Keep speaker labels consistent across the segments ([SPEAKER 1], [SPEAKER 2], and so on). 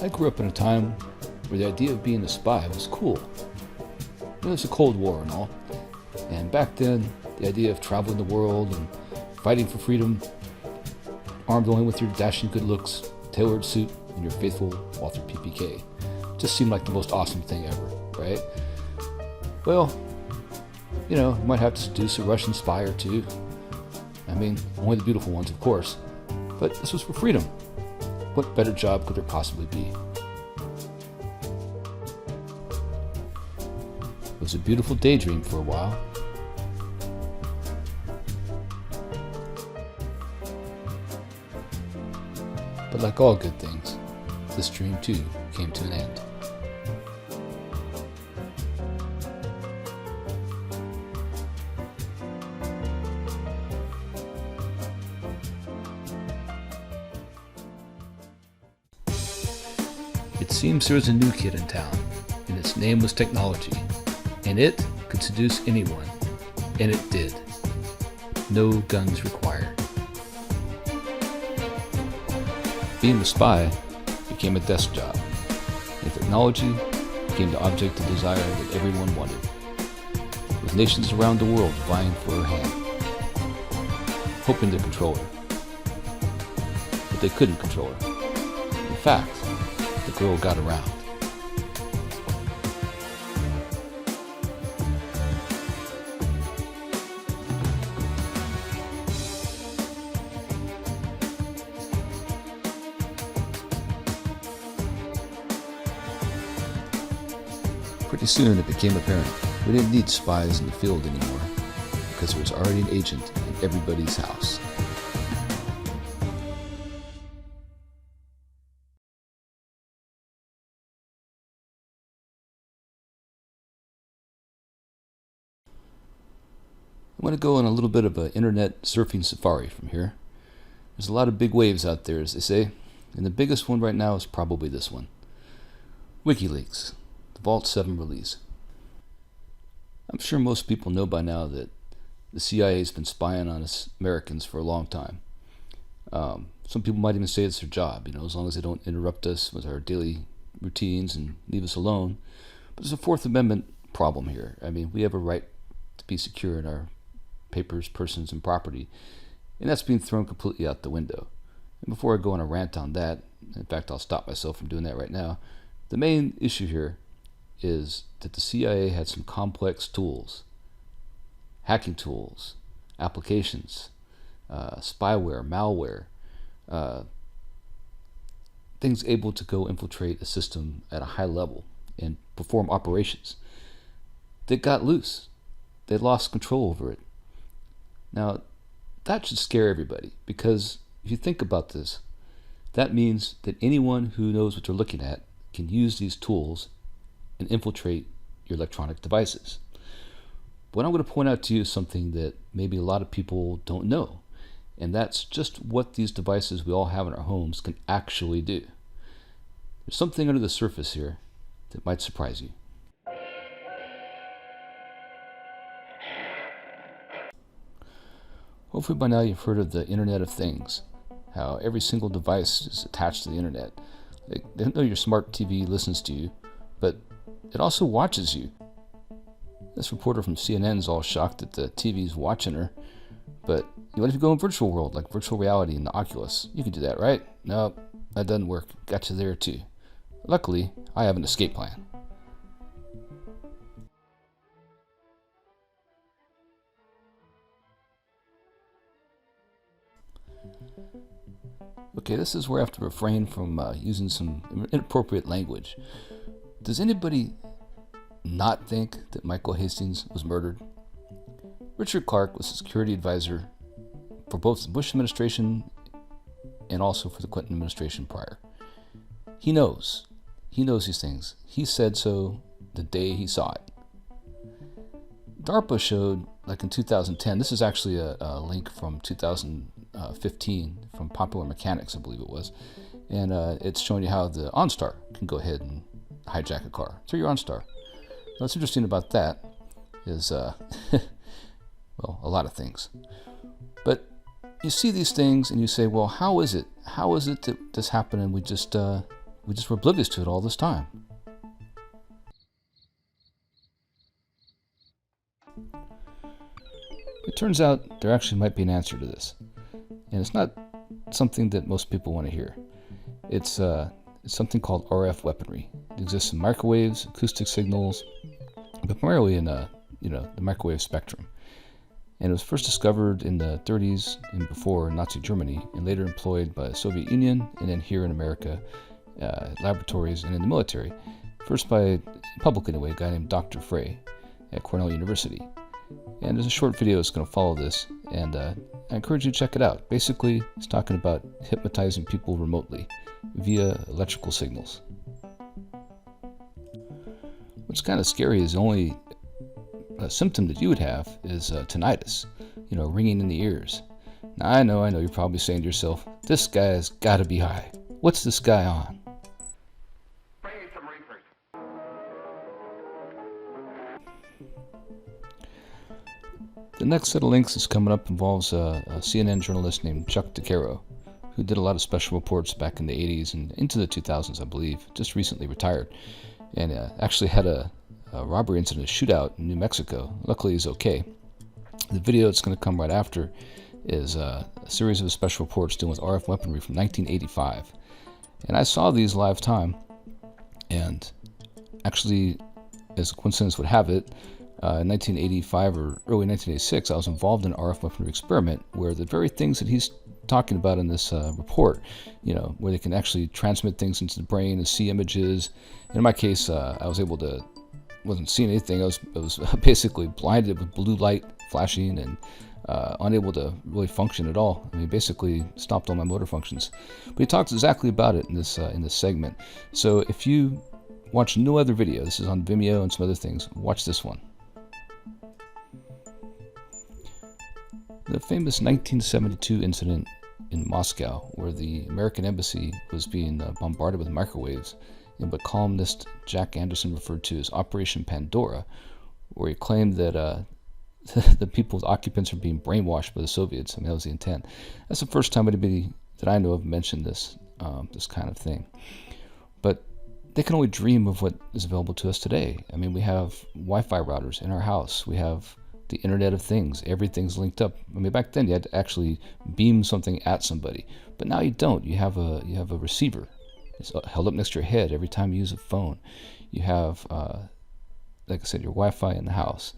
[SPEAKER 1] I grew up in a time where the idea of being a spy was cool. It was the Cold War and all. And back then, the idea of traveling the world and fighting for freedom, armed only with your dashing good looks, tailored suit, and your faithful Walther PPK, just seemed like the most awesome thing ever, right? Well, you might have to seduce a Russian spy or two. I mean, only the beautiful ones, of course. But this was for freedom. What better job could there possibly be? It was a beautiful daydream for a while. But like all good things, this dream too came to an end. It seems there was a new kid in town, and its name was technology, and it could seduce anyone, and it did. No guns required. Being a spy became a desk job, and technology became the object of desire that everyone wanted, with nations around the world vying for her hand, hoping to control her. But they couldn't control her. In fact, the girl got around. Pretty soon it became apparent we didn't need spies in the field anymore, because there was already an agent in everybody's house. I want to go on a little bit of an internet surfing safari from here. There's a lot of big waves out there, as they say, and the biggest one right now is probably this one. WikiLeaks, the Vault 7 release. I'm sure most people know by now that the CIA has been spying on us Americans for a long time. Some people might even say it's their job, as long as they don't interrupt us with our daily routines and leave us alone. But there's a Fourth Amendment problem here. I mean, we have a right to be secure in our papers, persons, and property, and that's being thrown completely out the window. And before I go on a rant on that, in fact, I'll stop myself from doing that right now, the main issue here is that the CIA had some complex tools, hacking tools, applications, spyware, malware, things able to go infiltrate a system at a high level and perform operations. They got loose. They lost control over it. Now, that should scare everybody, because if you think about this, that means that anyone who knows what they're looking at can use these tools and infiltrate your electronic devices. What I'm going to point out to you is something that maybe a lot of people don't know, and that's just what these devices we all have in our homes can actually do. There's something under the surface here that might surprise you. Hopefully by now you've heard of the Internet of Things, how every single device is attached to the internet. They don't know your smart TV listens to you, but it also watches you. This reporter from CNN's all shocked that the TV's watching her, but what if you go in virtual world, like virtual reality in the Oculus? You can do that, right? No, that doesn't work. Got you there too. Luckily, I have an escape plan. Okay, this is where I have to refrain from using some inappropriate language. Does anybody not think that Michael Hastings was murdered? Richard Clarke was a security advisor for both the Bush administration and also for the Clinton administration prior. He knows these things. He said so the day he saw it. DARPA showed, like in 2010, this is actually a link from 2015 from Popular Mechanics, I believe it was, and it's showing you how the OnStar can go ahead and hijack a car through your OnStar. What's interesting about that is, well, a lot of things. But you see these things and you say, well, how is it that this happened and we just we just were oblivious to it all this time. It turns out there actually might be an answer to this. And it's not something that most people want to hear. It's something called RF weaponry. It exists in microwaves, acoustic signals, but primarily in the microwave spectrum. And it was first discovered in the 30s and before Nazi Germany, and later employed by the Soviet Union, and then here in America, laboratories and in the military. First by, public anyway, a guy named Dr. Frey at Cornell University. And there's a short video that's going to follow this, and I encourage you to check it out. Basically, it's talking about hypnotizing people remotely via electrical signals. What's kind of scary is the only symptom that you would have is tinnitus, ringing in the ears. Now, I know, you're probably saying to yourself, this guy's got to be high. What's this guy on? The next set of links that's coming up involves a CNN journalist named Caro, who did a lot of special reports back in the 80s and into the 2000s, I believe, just recently retired, and actually had a robbery incident, a shootout in New Mexico. Luckily, he's okay. The video that's going to come right after is a series of special reports dealing with RF weaponry from 1985. And I saw these live time, and actually, as coincidence would have it, in 1985 or early 1986, I was involved in an RF weaponry experiment where the very things that he's talking about in this report, where they can actually transmit things into the brain and see images. And in my case, I was able to, wasn't seeing anything. I was basically blinded with blue light flashing and unable to really function at all. I mean, basically stopped all my motor functions. But he talks exactly about it in this segment. So if you watch no other video, this is on Vimeo and some other things, watch this one. The famous 1972 incident in Moscow, where the American embassy was being bombarded with microwaves, in what columnist Jack Anderson referred to as Operation Pandora, where he claimed that the people's occupants are being brainwashed by the Soviets. I mean, that was the intent. That's the first time anybody that I know of mentioned this kind of thing. But they can only dream of what is available to us today. I mean, we have Wi-Fi routers in our house. We have the Internet of Things. Everything's linked up. I mean, back then you had to actually beam something at somebody, but now you don't. You have a receiver. It's held up next to your head every time you use a phone. You have, like I said, your Wi-Fi in the house,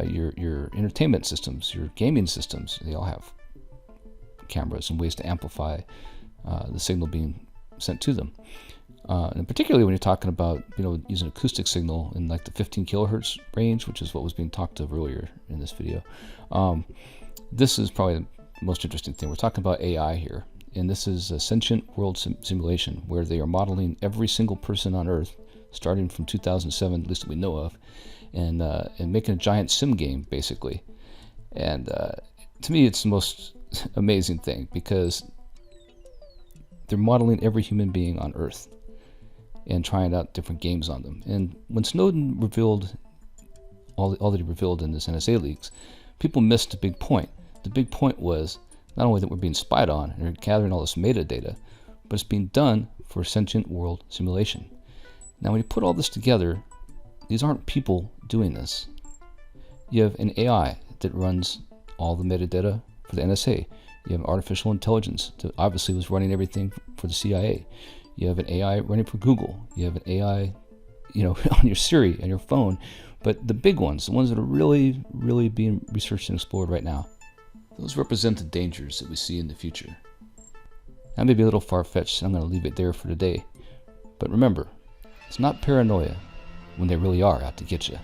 [SPEAKER 1] your entertainment systems, your gaming systems. They all have cameras and ways to amplify the signal being sent to them. And particularly when you're talking about, using acoustic signal in like the 15 kilohertz range, which is what was being talked of earlier in this video. This is probably the most interesting thing. We're talking about AI here, and this is a sentient world simulation where they are modeling every single person on Earth, starting from 2007, at least that we know of, and making a giant sim game, basically. And to me, it's the most amazing thing because they're modeling every human being on Earth and trying out different games on them. And when Snowden revealed all that he revealed in this NSA leaks, people missed the big point. The big point was not only that we're being spied on and are gathering all this metadata, but it's being done for sentient world simulation. Now, when you put all this together, these aren't people doing this. You have an AI that runs all the metadata for the NSA. You have artificial intelligence that obviously was running everything for the CIA. You have an AI running for Google. You have an AI, on your Siri, on your phone. But the big ones, the ones that are really, really being researched and explored right now, those represent the dangers that we see in the future. That may be a little far-fetched, so I'm going to leave it there for today. But remember, it's not paranoia when they really are out to get you.